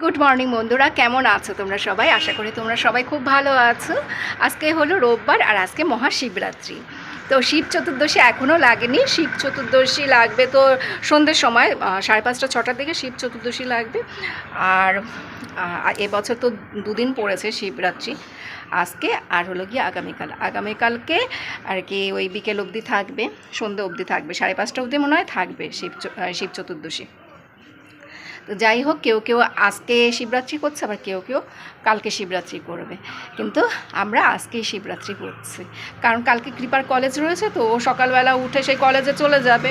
Good morning বন্ধুরা, কেমন আছো তোমরা সবাই? আশা করি তোমরা সবাই খুব ভালো আছো। আজকে হলো রোববার আর আজকে মহাশিবরাত্রি। তো শিব চতুর্দশী এখনও লাগেনি, শিব চতুর্দশী লাগবে তো সন্ধ্যের সময় 5:30 6টার দিকে শিব চতুর্দশী লাগবে। আর এবছর তো দুদিন পড়েছে শিবরাত্রি, আজকে আর হলো গিয়ে আগামীকালকে আর কি ওই বিকেল অবধি থাকবে, সন্ধ্যে অবধি থাকবে, 5:30 অবধি মনে হয় থাকবে শিব চতুর্দশী। তো যাই হোক, কেউ কেউ আজকে শিবরাত্রি করছে, আবার কেউ কেউ কালকে শিবরাত্রি করবে, কিন্তু আমরা আজকেই শিবরাত্রি করছি। কারণ কালকে কৃপার কলেজ রয়েছে, তো ও সকালবেলা উঠে সেই কলেজে চলে যাবে,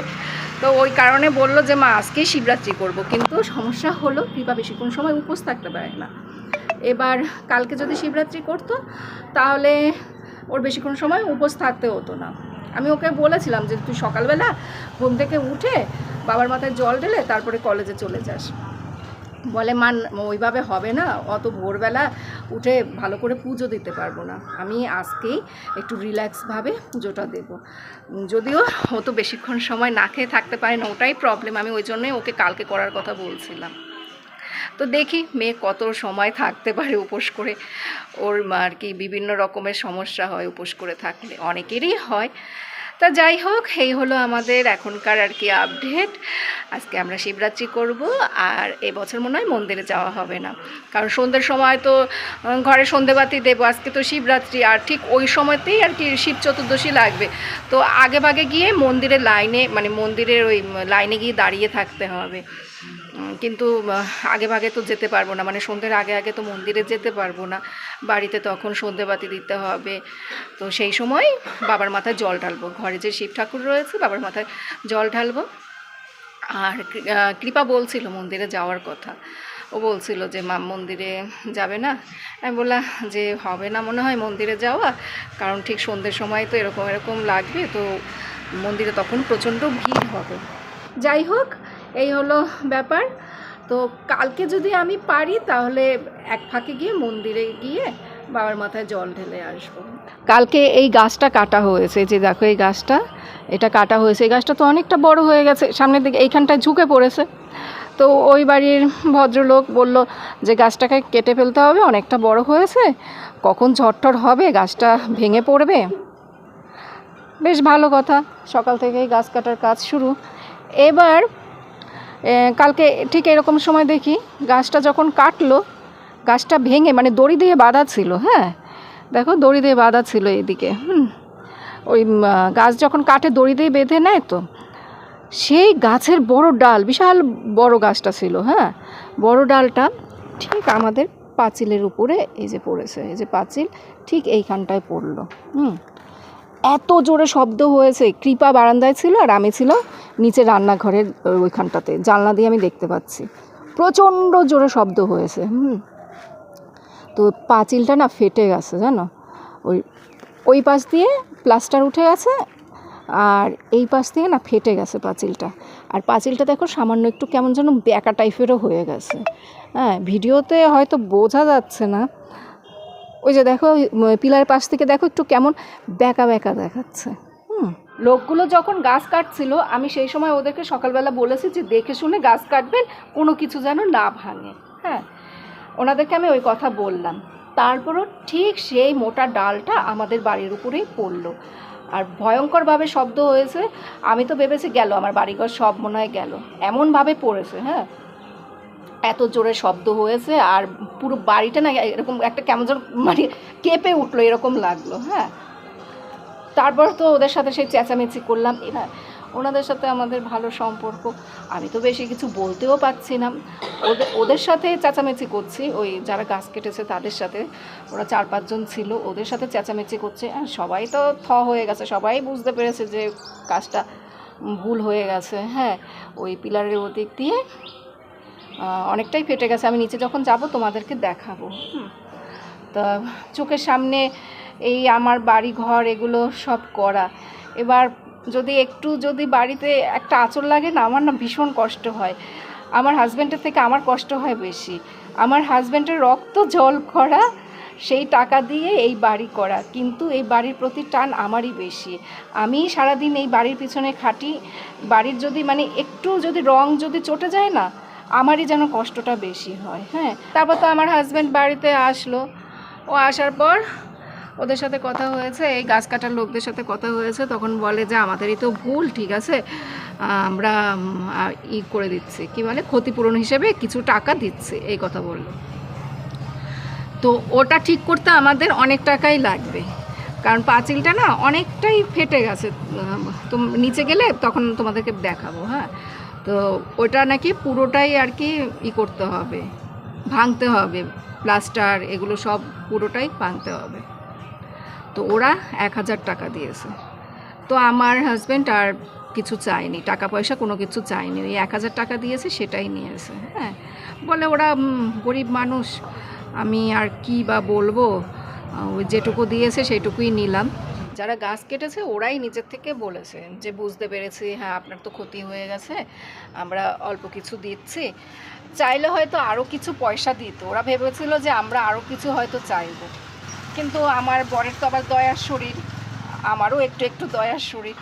তো ওই কারণে বললো যে মা আজকেই শিবরাত্রি করব। কিন্তু সমস্যা হলো কৃপা বেশিক্ষণ সময় উপোস থাকতে পারে না। এবার কালকে যদি শিবরাত্রি করতো তাহলে ওর বেশিক্ষণ সময় উপোস থাকতে হতো না। আমি ওকে বলেছিলাম যে তুই সকালবেলা ঘুম থেকে উঠে বাবার মাথায় জল ঢেলে তারপরে কলেজে চলে যাস। বলে মান ওইভাবে হবে না, অত ভোরবেলা উঠে ভালো করে পুজো দিতে পারবো না, আমি আজকেই একটু রিল্যাক্সভাবে পুজোটা দেব। যদিও ও তো বেশিক্ষণ সময় না খেয়ে থাকতে পারে না, ওটাই প্রবলেম। আমি ওই জন্যই ওকে কালকে করার কথা বলছিলাম। তো দেখি মেয়ে কত সময় থাকতে পারে উপোস করে। ওর আর কি বিভিন্ন রকমের সমস্যা হয় উপোস করে থাকলে, অনেকেরই হয়। তা যাই হোক, এই হলো আমাদের এখনকার আর কি আপডেট। আজকে আমরা শিবরাত্রি করব, আর এবছর মনে হয় মন্দিরে যাওয়া হবে না, কারণ সন্ধ্যের সময় তো ঘরে সন্ধেবাতি দেবো। আজকে তো শিবরাত্রি, আর ঠিক ওই সময়তেই আর কি শিব চতুর্দশী লাগবে। তো আগে ভাগে গিয়ে মন্দিরের লাইনে, মানে মন্দিরের ওই লাইনে গিয়ে দাঁড়িয়ে থাকতে হবে, কিন্তু আগে ভাগে তো যেতে পারবো না, মানে সন্ধ্যের আগে আগে তো মন্দিরে যেতে পারবো না, বাড়িতে তখন সন্ধেবাতি দিতে হবে। তো সেই সময় বাবার মাথায় জল ঢালবো, ঘরে যে শিব ঠাকুর রয়েছে বাবার মাথায় জল ঢালবো। আর কৃপা বলছিল মন্দিরে যাওয়ার কথা, ও বলছিল যে মা মন্দিরে যাবে না। আমি বললাম যে হবে না মনে হয় মন্দিরে যাওয়া, কারণ ঠিক সন্ধ্যের সময় তো এরকম এরকম লাগবে, তো মন্দিরে তখন প্রচণ্ড ভিড় হবে। যাই হোক, এই হলো ব্যাপার। তো কালকে যদি আমি পারি তাহলে এক ফাঁকে গিয়ে মন্দিরে গিয়ে বাবার মাথায় জল ঢেলে আসবো। কালকে এই গাছটা কাটা হয়েছে, যে দেখো এই গাছটা, এটা কাটা হয়েছে। এই গাছটা তো অনেকটা বড় হয়ে গেছে, সামনের দিকে এইখানটায় ঝুঁকে পড়েছে। তো ওই বাড়ির ভদ্রলোক বলল যে গাছটাকে কেটে ফেলতে হবে, অনেকটা বড় হয়েছে, কখন ঝড় হবে গাছটা ভেঙে পড়বে। বেশ ভালো কথা, সকাল থেকেই গাছ কাটার কাজ শুরু। এবার কালকে ঠিক এরকম সময় দেখি গাছটা যখন কাটলো, গাছটা ভেঙে, মানে দড়ি দিয়ে বাঁধা ছিল, হ্যাঁ দেখো দড়ি দিয়ে বাঁধা ছিল এইদিকে, ওই গাছ যখন কাটে দড়ি দিয়ে বেঁধে নেয়, তো সেই গাছের বড় ডাল, বিশাল বড় গাছটা ছিল, হ্যাঁ বড় ডালটা ঠিক আমাদের পাঁচিলের উপরে এই যে পড়েছে, এই যে পাঁচিল ঠিক এইখানটায় পড়লো। এত জোরে শব্দ হয়েছে। কৃপা বারান্দায় ছিল আর আমি ছিল নিচে রান্নাঘরের ওইখানটাতে, জানলা দিয়ে আমি দেখতে পাচ্ছি, প্রচণ্ড জোরে শব্দ হয়েছে। তো পাঁচিলটা না ফেটে গেছে, জানো, ওই পাশ দিয়ে প্লাস্টার উঠে গেছে, আর এই পাশ দিয়ে না ফেটে গেছে পাঁচিলটা। আর পাঁচিলটা দেখো সামান্য একটু কেমন যেন ব্যাকা টাইপেরও হয়ে গেছে, হ্যাঁ ভিডিওতে হয়তো বোঝা যাচ্ছে না। ওই যে দেখো পিলারের পাশ থেকে দেখো একটু কেমন ব্যাকা ব্যাকা দেখাচ্ছে। লোকগুলো যখন গাছ কাটছিল, আমি সেই সময় ওদেরকে সকালবেলা বলেছি যে দেখে শুনে গাছ কাটবেন, কোনো কিছু যেন না ভাঙে, হ্যাঁ ওনাদেরকে আমি ওই কথা বললাম। তারপরও ঠিক সেই মোটা ডালটা আমাদের বাড়ির উপরেই পড়লো, আর ভয়ঙ্করভাবে শব্দ হয়েছে। আমি তো ভেবেছি গেল আমার বাড়িঘর সব মনে হয় গেল, এমনভাবে পড়েছে, হ্যাঁ এত জোরে শব্দ হয়েছে। আর পুরো বাড়িটা না এরকম একটা কেমন যেন মানে কেঁপে উঠলো, এরকম লাগলো। হ্যাঁ তারপর তো ওদের সাথে সেই চেঁচামেচি করলাম। হ্যাঁ ওনাদের সাথে আমাদের ভালো সম্পর্ক, আমি তো বেশি কিছু বলতেও পারছি না। ওদের সাথে চেঁচামেচি করছি, ওই যারা গাছ কেটেছে তাদের সাথে, ওরা 4-5 জন ছিল, ওদের সাথে চেঁচামেচি করছে। আর সবাই তো হয়ে গেছে, সবাই বুঝতে পেরেছে যে কাজটা ভুল হয়ে গেছে। হ্যাঁ ওই পিলারের ওদিক দিয়ে অনেকটাই ফেটে গেছে। আমি নিচে যখন যাব তোমাদেরকে দেখাবো। তা চোখের সামনে এই আমার বাড়ি ঘর এগুলো সব করা, এবার যদি বাড়িতে একটা আঁচড় লাগে না, আমার না ভীষণ কষ্ট হয়। আমার হাজব্যান্ডের থেকে আমার কষ্ট হয় বেশি। আমার হাজব্যান্ডের রক্ত জল করা, সেই টাকা দিয়ে এই বাড়ি করা, কিন্তু এই বাড়ির প্রতি টান আমারই বেশি। আমি সারাদিন এই বাড়ির পিছনে খাটি, বাড়ির যদি মানে একটু যদি রং যদি চটে যায় না, আমারই যেন কষ্টটা বেশি হয়। হ্যাঁ, তারপর তো আমার হাজব্যান্ড বাড়িতে আসলো, ও আসার পর ওদের সাথে কথা হয়েছে, এই গাছ কাটার লোকদের সাথে কথা হয়েছে, তখন বলে যে আমাদেরই তো ভুল, ঠিক আছে আমরা করে দিচ্ছি, কি বলে ক্ষতিপূরণ হিসেবে কিছু টাকা দিচ্ছে, এই কথা বললো। তো ওটা ঠিক করতে আমাদের অনেক টাকাই লাগবে, কারণ পাঁচিলটা না অনেকটাই ফেটে গেছে, তো নিচে গেলে তখন তোমাদেরকে দেখাবো। হ্যাঁ, তো ওটা নাকি পুরোটাই আর কি করতে হবে, ভাঙতে হবে, প্লাস্টার এগুলো সব পুরোটাই ভাঙতে হবে। তো ওরা 1000 টাকা দিয়েছে। তো আমার হাজব্যান্ড আর কিছু চায়নি, টাকা পয়সা কোনো কিছু চায়নি, ওই 1000 টাকা দিয়েছে সেটাই নিয়েছে। হ্যাঁ, বলে ওরা গরিব মানুষ, আমি আর কি বা বলবো, ওই যেটুকু দিয়েছে সেইটুকুই নিলাম। যারা গাছ কেটেছে ওরাই নিজের থেকে বলেছে যে বুঝতে পেরেছি, হ্যাঁ আপনার তো ক্ষতি হয়ে গেছে, আমরা অল্প কিছু দিচ্ছি। চাইলে হয়তো আরও কিছু পয়সা দিত, ওরা ভেবেছিল যে আমরা আরও কিছু হয়তো চাইব, কিন্তু আমার বরের তো আবার দয়ার শরীর, আমারও একটু একটু দয়ার শরীর,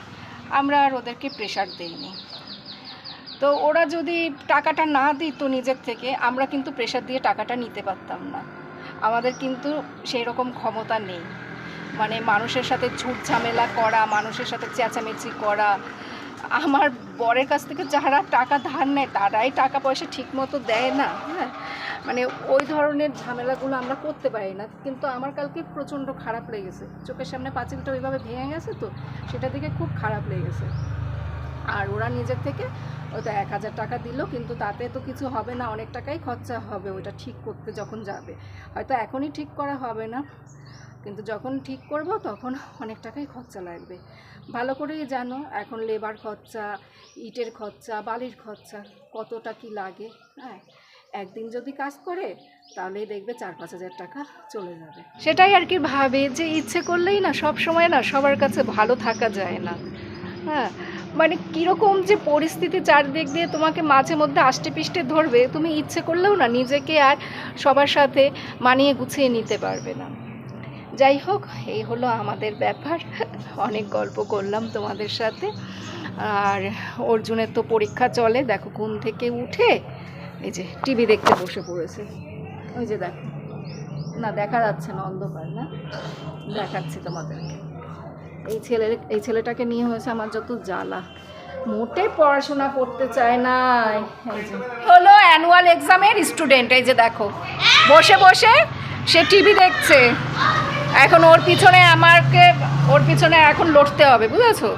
আমরা আর ওদেরকে প্রেশার দিইনি। তো ওরা যদি টাকাটা না দিত নিজের থেকে, আমরা কিন্তু প্রেশার দিয়ে টাকাটা নিতে পারতাম না। আমাদের কিন্তু সেই রকম ক্ষমতা নেই, মানে মানুষের সাথে ঝুট ঝামেলা করা, মানুষের সাথে চেঁচামেচি করা। আমার বরের কাছ থেকে যারা টাকা ধার নেয় তারাই টাকা পয়সা ঠিক মতো দেয় না। হ্যাঁ, মানে ওই ধরনের ঝামেলাগুলো আমরা করতে পারি না। কিন্তু আমার কালকে প্রচণ্ড খারাপ লেগেছে, চোখের সামনে পাঁচিলটা ওইভাবে ভেঙে গেছে, তো সেটা দেখে খুব খারাপ লেগেছে। আর ওরা নিজের থেকে ওটা 1000 টাকা দিল, কিন্তু তাতে তো কিছু হবে না, অনেক টাকাই খরচা হবে ওইটা ঠিক করতে যখন যাবে। হয়তো এখনই ঠিক করা হবে না, কিন্তু যখন ঠিক করব তখন অনেক টাকাই খরচা লাগবে। ভালো করেই জানো এখন লেবার খরচা, ইটের খরচা, বালির খরচা কতটা কি লাগে। হ্যাঁ, একদিন যদি কাজ করে তাহলেই দেখবে 4-5 হাজার টাকা চলে যাবে। সেটাই আর কি ভাবে যে ইচ্ছে করলেই না সব সময় না সবার কাছে ভালো থাকা যায় না। হ্যাঁ, মানে কীরকম যে পরিস্থিতি চারদিক দিয়ে তোমাকে মাঝে মধ্যে আষ্টে পিষ্টে ধরবে, তুমি ইচ্ছে করলেও না নিজেকে আর সবার সাথে মানিয়ে গুছিয়ে নিতে পারবে না। যাই হোক, এই হলো আমাদের ব্যাপার। অনেক গল্প করলাম তোমাদের সাথে। আর অর্জুনের তো পরীক্ষা চলে, দেখো ঘুম থেকে উঠে এই যে টিভি দেখতে বসে পড়েছে। ওই যে দেখো, না দেখা যাচ্ছে না, অন্ধকার না, দেখাচ্ছি তোমাদেরকে। এই ছেলেটাকে নিয়ে হয়েছে আমার যত জ্বালা, মোটে পড়াশোনা করতে চায় না। এই যে হলো অ্যানুয়াল এক্সামের স্টুডেন্ট, এই যে দেখো বসে বসে সে টিভি দেখছে। এখন ওর পিছনে এখন লড়তে হবে, বুঝেছো?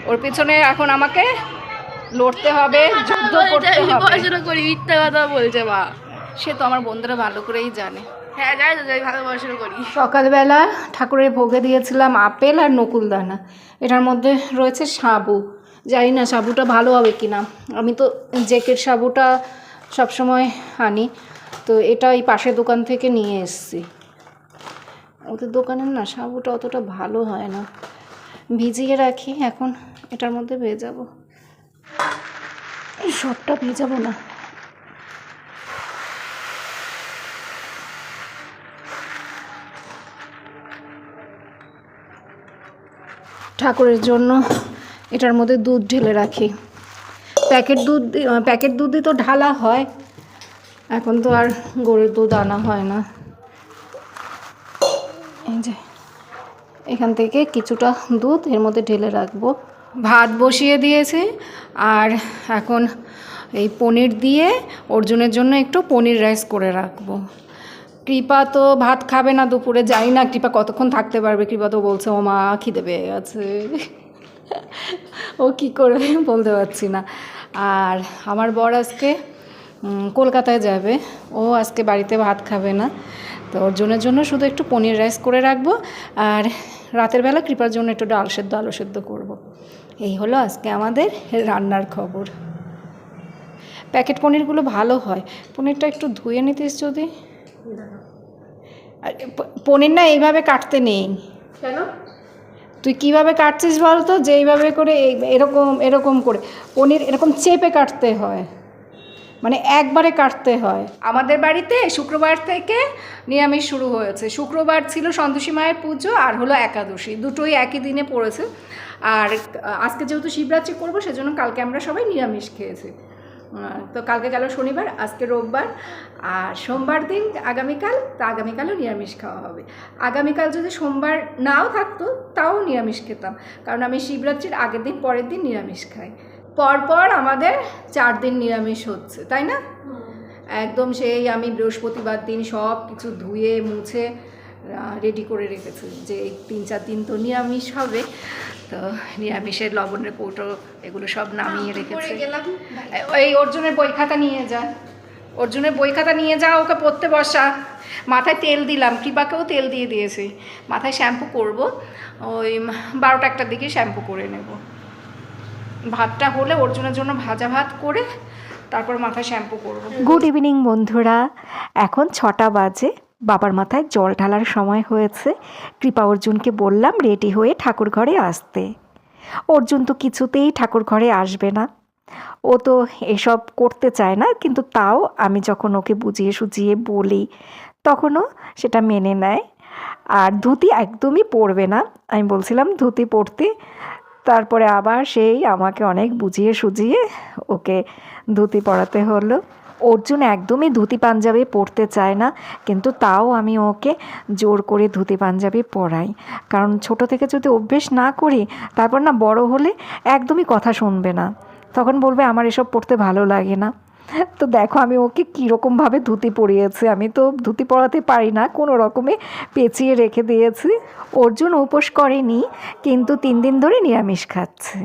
ওর পিছনে এখন আমাকে লড়তে হবে, যুদ্ধ করতে হবে। পড়াশোনা করি, মিথ্যা কথা বলছে মা। সে তো আমার বন্ধুরা ভালো করেই জানে। হ্যাঁ জানি তো, ভালো পড়াশোনা করি। সকালবেলা ঠাকুরের ভোগে দিয়েছিলাম আপেল আর নকুলদানা, এটার মধ্যে রয়েছে সাবু। জানি না সাবুটা ভালো হবে কি না, আমি তো জেকের সাবুটা সবসময় আনি, তো এটা এই পাশের দোকান থেকে নিয়ে এসেছি। ওদের দোকানের না সাবুটা অতটা ভালো হয় না, ভিজিয়ে রাখি। এখন এটার মধ্যে ভেজাবো, সবটা ভেজাবো না। ঠাকুরের জন্য এটার মধ্যে দুধ ঢেলে রাখি। প্যাকেট দুধই তো ঢালা হয়, এখন তো আর গরুর দুধ আনা হয় না। এই যে এখান থেকে কিছুটা দুধ এর মধ্যে ঢেলে রাখবো। ভাত বসিয়ে দিয়েছি, আর এখন এই পনির দিয়ে অর্জুনের জন্য একটু পনির রাইস করে রাখবো। কৃপা তো ভাত খাবে না দুপুরে, জানি না কৃপা কতক্ষণ থাকতে পারবে। কৃপা তো বলছে ও মা খিদে পেয়ে গেছে, ও কী করবে বলতে পারছি না। আর আমার বর আজকে কলকাতায় যাবে, ও আজকে বাড়িতে ভাত খাবে না, তো অর্জুনের জন্য শুধু একটু পনির রাইস করে রাখবো, আর রাতের বেলা কৃপার জন্য একটু ডাল সেদ্ধ আলু সেদ্ধ করবো। এই হলো আজকে আমাদের রান্নার খবর। প্যাকেট পনিরগুলো ভালো হয়, পনিরটা একটু ধুয়ে নিতিস যদি। পনির না এইভাবে কাটতে নেই। কেন? তুই কিভাবে কাটছিস বল তো, যে এইভাবে করে এরকম করে পনির এরকম চেপে কাটতে হয়, মানে একবারে কাটতে হয়। আমাদের বাড়িতে শুক্রবার থেকে নিরামিষ শুরু হয়েছে। শুক্রবার ছিল সন্তোষী মায়ের পুজো, আর হলো একাদশী, দুটোই একই দিনে পড়েছে। আর আজকে যেহেতু শিবরাত্রি করবো, সেজন্য কালকে আমরা সবাই নিরামিষ খেয়েছি। তো কালকে গেল শনিবার, আজকে রোববার, আর সোমবার দিন আগামীকাল, তো আগামীকালও নিরামিষ খাওয়া হবে। আগামীকাল যদি সোমবার নাও থাকতো তাও নিরামিষ খেতাম, কারণ আমি শিবরাত্রির আগের দিন পরের দিন নিরামিষ খাই। পরপর আমাদের 4 দিন নিরামিষ হচ্ছে, তাই না? একদম সেই আমি বৃহস্পতিবার দিন সব কিছু ধুয়ে মুছে রেডি করে রেখেছি যে 3-4 দিন তো নিরামিষ হবে, তো নিরামিষের লবণের কৌটো এগুলো সব নামিয়ে রেখেছি। ওই অর্জুনের বই খাতা নিয়ে যা, অর্জুনের বই খাতা নিয়ে যা, ওকে পড়তে বসা। মাথায় তেল দিলাম, কৃপাকেও তেল দিয়ে দিয়েছি। মাথায় শ্যাম্পু করব, ওই 12টা-1টার দিকে শ্যাম্পু করে নেব। ভাতটা হলে অর্জুনের জন্য ভাজা ভাত করে তারপর মাথায় শ্যাম্পু করব। গুড ইভিনিং বন্ধুরা, এখন 6টা বাজে। বাবার মাথায় জল ঢালার সময় হয়েছে। কৃপা অর্জুনকে বললাম রেডি হয়ে ঠাকুর ঘরে আসতে। অর্জুন তো কিছুতেই ঠাকুর ঘরে আসবে না, ও তো এসব করতে চায় না, কিন্তু তাও আমি যখন ওকে বুঝিয়ে সুঝিয়ে বলি তখনও সেটা মেনে নেয়। আর ধুতি একদমই পরবে না, আমি বলছিলাম ধুতি পরতে, তারপরে আবার সেই আমাকে অনেক বুঝিয়ে সুঝিয়ে ওকে ধুতি পরাতে হলো। অর্জুন একদমই ধুতি পাঞ্জাবি পরতে চায় না, কিন্তু তাও আমি ওকে জোর করে ধুতি পাঞ্জাবি পরাই, কারণ ছোট থেকে যদি অভ্যেস না করি তারপর না বড় হলে একদমই কথা শুনবে না, তখন বলবে আমার এসব পরতে ভালো লাগে না। তো দেখো আমি ওকে কীরকমভাবে ধুতি পরিয়েছি, আমি তো ধুতি পরাতে পারি না, কোনো রকমে পেঁচিয়ে রেখে দিয়েছি। অর্জুন উপোস করেনি, কিন্তু 3 দিন ধরে নিরামিষ খাচ্ছে।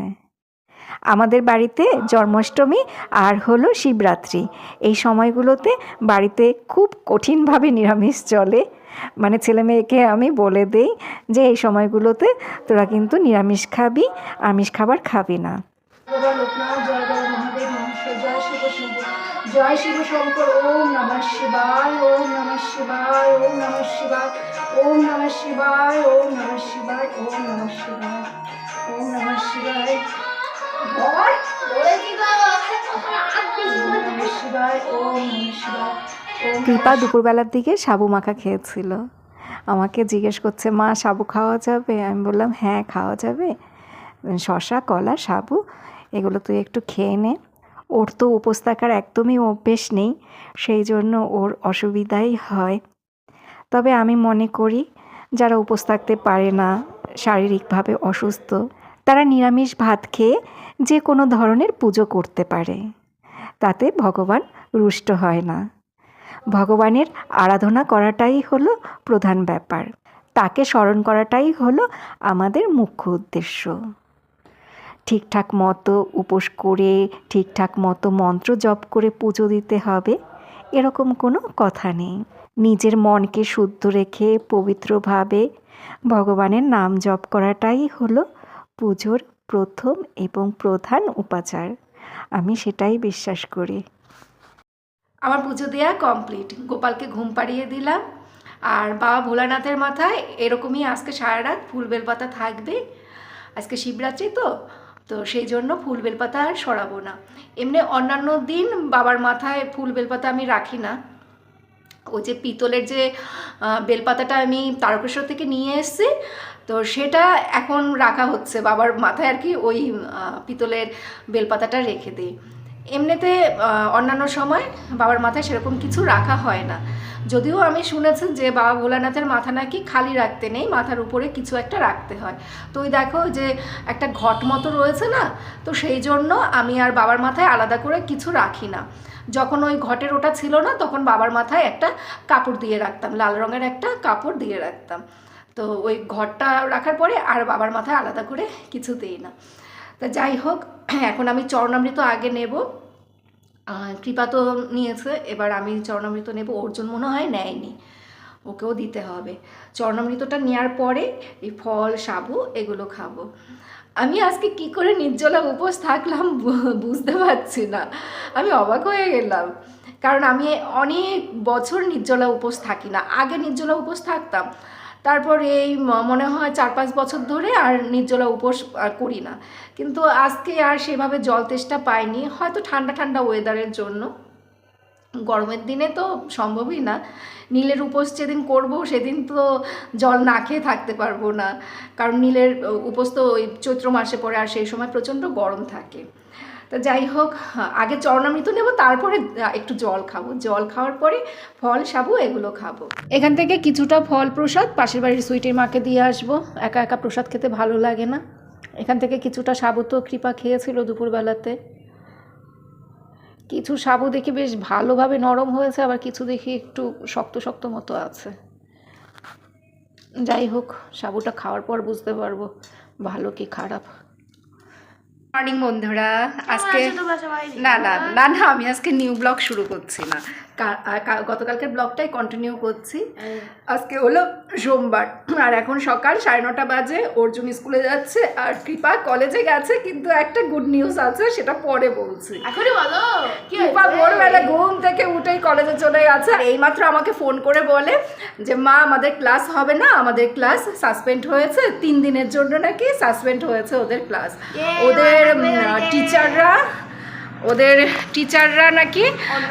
আমাদের বাড়িতে জন্মাষ্টমী আর হলো শিবরাত্রি, এই সময়গুলোতে বাড়িতে খুব কঠিনভাবে নিরামিষ চলে। মানে ছেলে মেয়েকে আমি বলে দেই যে এই সময়গুলোতে তোরা কিন্তু নিরামিষ খাবি, আমিষ খাবার খাবি না। জয় শিব শঙ্কর, ওম নমঃ শিবায়, ওম নমঃ শিবায়, ওম নমঃ শিবায়, ওম নমঃ শিবায়, ওম নমঃ শিবায়, ওম নমঃ শিবায়, ওম নমঃ শিবায়। কৃপা দুপুরবেলার দিকে সাবু মাখা খেয়েছিল, আমাকে জিজ্ঞেস করছে মা সাবু খাওয়া যাবে? আমি বললাম হ্যাঁ খাওয়া যাবে, শশা কলা সাবু এগুলো তুই একটু খেয়ে নে। ওর তো উপোস থাকার একদমই অভ্যেস নেই, সেই জন্য ওর অসুবিধাই হয়। তবে আমি মনে করি যারা উপোস থাকতে পারে না, শারীরিকভাবে অসুস্থ, তারা নিরামিষ ভাত খেয়ে যে কোনো ধরনের পুজো করতে পারে, তাতে ভগবান রুষ্ট হয় না। ভগবানের আরাধনা করাটাই হলো প্রধান ব্যাপার, তাকে স্মরণ করাটাই হলো আমাদের মুখ্য উদ্দেশ্য। ঠিকঠাক মতো উপোস করে ঠিকঠাক মতো মন্ত্র জপ করে পুজো দিতে হবে এরকম কোনো কথা নেই। নিজের মনকে শুদ্ধ রেখে পবিত্রভাবে ভগবানের নাম জপ করাটাই হলো পুজোর প্রথম এবং প্রধান উপাচার, আমি সেটাই বিশ্বাস করি। আমার পুজো দেওয়া কমপ্লিট, গোপালকে ঘুম পাড়িয়ে দিলাম, আর বাবা ভোলানাথের মাথায় এরকমই আজকে সারা রাত ফুল বেলপাতা থাকবে। আজকে শিবরাত্রি তো সেই জন্য ফুল বেলপাতা আর সরাবো না। এমনি অন্যান্য দিন বাবার মাথায় ফুল বেলপাতা আমি রাখি না, ওই যে পিতলের যে বেলপাতাটা আমি তারকেশ্বর থেকে নিয়ে এসেছি, তো সেটা এখন রাখা হচ্ছে বাবার মাথায় আর কি, ওই পিতলের বেলপাতাটা রেখে দিই। এমনিতে অন্যান্য সময় বাবার মাথায় সেরকম কিছু রাখা হয় না, যদিও আমি শুনেছি যে বাবা ভোলানাথের মাথা নাকি খালি রাখতে নেই, মাথার উপরে কিছু একটা রাখতে হয়। তো ওই দেখো যে একটা ঘট মতো রয়েছে না, তো সেই জন্য আমি আর বাবার মাথায় আলাদা করে কিছু রাখি না। যখন ওই ঘটের ওটা ছিল না তখন বাবার মাথায় একটা কাপড় দিয়ে রাখতাম, লাল রঙের একটা কাপড় দিয়ে রাখতাম। তো ওই ঘরটা রাখার পরে আর বাবার মাথায় আলাদা করে কিছু দিই না। তা যাই হোক, এখন আমি চরণামৃত আগে নেব, কৃপা তো নিয়েছে, এবার আমি চরণামৃত নেব। অর্জুন মনে হয় নেয়নি, ওকেও দিতে হবে। চরণামৃতটা নেওয়ার পরে এই ফল সাবু এগুলো খাবো। আমি আজকে কি করে নির্জলা উপোস থাকলাম বুঝতে পারছি না, আমি অবাক হয়ে গেলাম, কারণ আমি অনেক বছর নির্জলা উপোস থাকি না। আগে নির্জলা উপোস থাকতাম, তারপর এই মনে হয় 4-5 বছর ধরে আর নির্জলা উপোস করি না। কিন্তু আজকে আর সেভাবে জল তেষ্টা পাইনি, হয়তো ঠান্ডা ঠান্ডা ওয়েদারের জন্য। গরমের দিনে তো সম্ভবই না, নীলের উপোস যেদিন করব সেদিন তো জল না খেয়ে থাকতে পারবো না, কারণ নীলের উপোস তো ওই চৈত্র মাসে পড়ে, আর সেই সময় প্রচণ্ড গরম থাকে। তো যাই হোক, আগে চরণামৃত নেব, তারপরে একটু জল খাবো, জল খাওয়ার পরে ফল সাবু এগুলো খাবো। এখান থেকে কিছুটা ফল প্রসাদ পাশের বাড়ির সুইটির মাকে দিয়ে আসবো, একা একা প্রসাদ খেতে ভালো লাগে না। এখান থেকে কিছুটা সাবু তো কৃপা খেয়েছিল দুপুরবেলাতে, কিছু সাবু দেখি বেশ ভালোভাবে নরম হয়েছে, আবার কিছু দেখি একটু শক্ত শক্ত মতো আছে। যাই হোক, সাবুটা খাওয়ার পর বুঝতে পারবো ভালো কি খারাপ। মর্নিং বন্ধুরা, আজকে না না না না আমি আজকে নিউ ব্লগ শুরু করছি না, গতকালকের ব্লগটাই কন্টিনিউ করছি। আজকে হলো সোমবার আর এখন সকাল 9:30 বাজে। অর্জুন স্কুলে যাচ্ছে আর কৃপা কলেজে গেছে, কিন্তু একটা গুড নিউজ আছে, সেটা পরে বলছি। এখনই বলো কৃপা ভোরবেলা ঘুম থেকে উঠেই কলেজে চলে গেছে। এইমাত্র আমাকে ফোন করে বলে যে মা আমাদের ক্লাস হবে না, আমাদের ক্লাস সাসপেন্ড হয়েছে, 3 দিনের জন্য নাকি সাসপেন্ড হয়েছে ওদের ক্লাস। ওদের টিচাররা নাকি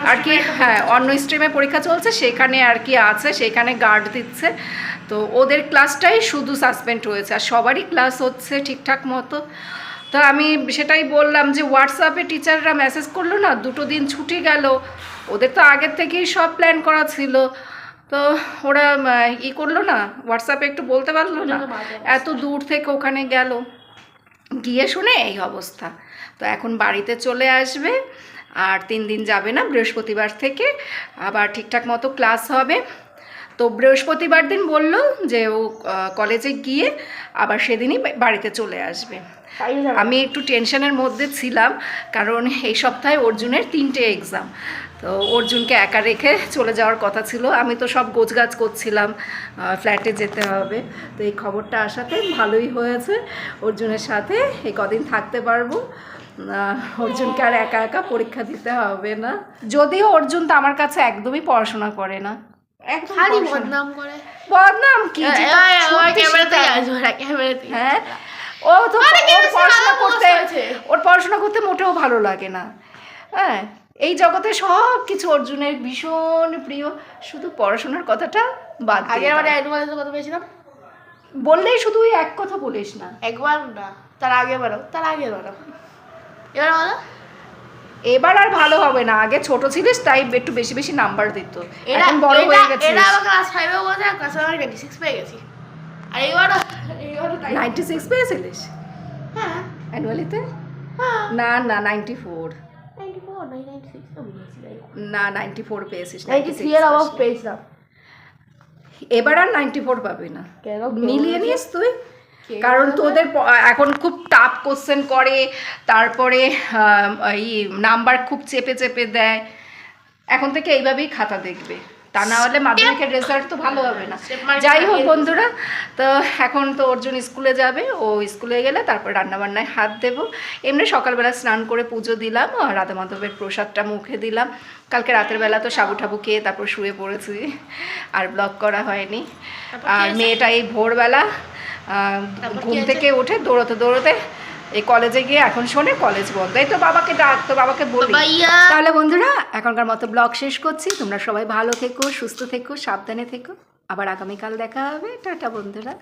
আর কি, হ্যাঁ অন্য স্ট্রিমে পরীক্ষা চলছে, সেখানে আর কি আছে, সেখানে গার্ড দিচ্ছে। তো ওদের ক্লাসটাই শুধু সাসপেন্ড হয়েছে, আর সবারই ক্লাস হচ্ছে ঠিকঠাক মতো। তো আমি সেটাই বললাম যে হোয়াটসঅ্যাপে টিচাররা মেসেজ করলো না, 2 দিন ছুটি গেল, ওদের তো আগের থেকেই সব প্ল্যান করা ছিল, তো ওরা করলো না, হোয়াটসঅ্যাপে একটু বলতে পারলো না, এত দূর থেকে ওখানে গেল, গিয়ে শুনে এই অবস্থা। তো এখন বাড়িতে চলে আসবে, আর 3 দিন যাবে না, বৃহস্পতিবার থেকে আবার ঠিকঠাক মতো ক্লাস হবে। তো বৃহস্পতিবার দিন বলল যে ও কলেজে গিয়ে আবার সেদিনই বাড়িতে চলে আসবে। আমি একটু টেনশনের মধ্যে ছিলাম, কারণ এই সপ্তাহে অর্জুনের 3টে এক্সাম, তো অর্জুনকে একা রেখে চলে যাওয়ার কথা ছিল। আমি তো সব গোছগাছ করছিলাম, ফ্ল্যাটে যেতে হবে। তো এই খবরটা আসাতে ভালোই হয়েছে, অর্জুনের সাথে এই কদিন থাকতে পারবো, অর্জুনকে আর একা একা পরীক্ষা দিতে হবে না। যদিও অর্জুন তো আমার কাছে একদমই পড়াশোনা করে না, খালি বদনাম করে। বদনাম কি, হ্যাঁ ও তো ওর পড়াশোনা করতে মোটেও ভালো লাগে না। হ্যাঁ, এই জগতে সব কিছু অর্জুনের ভীষণ প্রিয়, শুধু পড়াশোনার কথাটা বাদ দিয়ে কত পেয়েছিলাম বললেই শুধু ওই এক কথা বলিস না, একবার না, তার আগে বারো এবার বলো। এবার আর ভালো হবে না, আগে ছোট ছিলিস তাই একটু বেশি বেশি নাম্বার দিত, এখন বড় হয়ে গেছিস। এরা আমার ক্লাস 5 এ বসে ক্লাস 96 পেয়ে গেছি, আর এইবার 96 পেয়েছিলিস? হ্যাঁ অ্যানুয়ালিতে না না 94 না 94 পেয়েছিস, 93 এর অভাব পেয়েছিলাম। এবার আর 94 পাবি না, কেন মিলিয়ে নিস তুই, কারণ তোদের এখন খুব টাফ কোশ্চেন করে, তারপরে এই নাম্বার খুব চেপে চেপে দেয়, এখন থেকে এইভাবেই খাতা দেখবে, তা না হলে মাধ্যমিকের রেজাল্ট তো ভালো হবে না। যাই হোক বন্ধুরা, তো এখন তো অর্জুন স্কুলে যাবে, ও স্কুলে গেলে তারপর রান্নাবান্নায় হাত দেবো। এমনি সকালবেলা স্নান করে পুজো দিলাম, রাধা মাধবের প্রসাদটা মুখে দিলাম। কালকে রাতের বেলা তো সাবু ঠাবু খেয়ে তারপর শুয়ে পড়েছি, আর ব্লগ করা হয়নি। আর মেয়েটা এই ভোরবেলা ঘুম থেকে উঠে দৌড়তে দৌড়তে এই কলেজে গিয়ে এখন শোনে কলেজ বন্ধ, এই তো বাবাকে ডাক, তো বাবাকে বলি। তাহলে বন্ধুরা এখনকার মতো ব্লগ শেষ করছি, তোমরা সবাই ভালো থেকো, সুস্থ থেকো, সাবধানে থেকো, আবার আগামীকাল দেখা হবে। টাটা বন্ধুরা।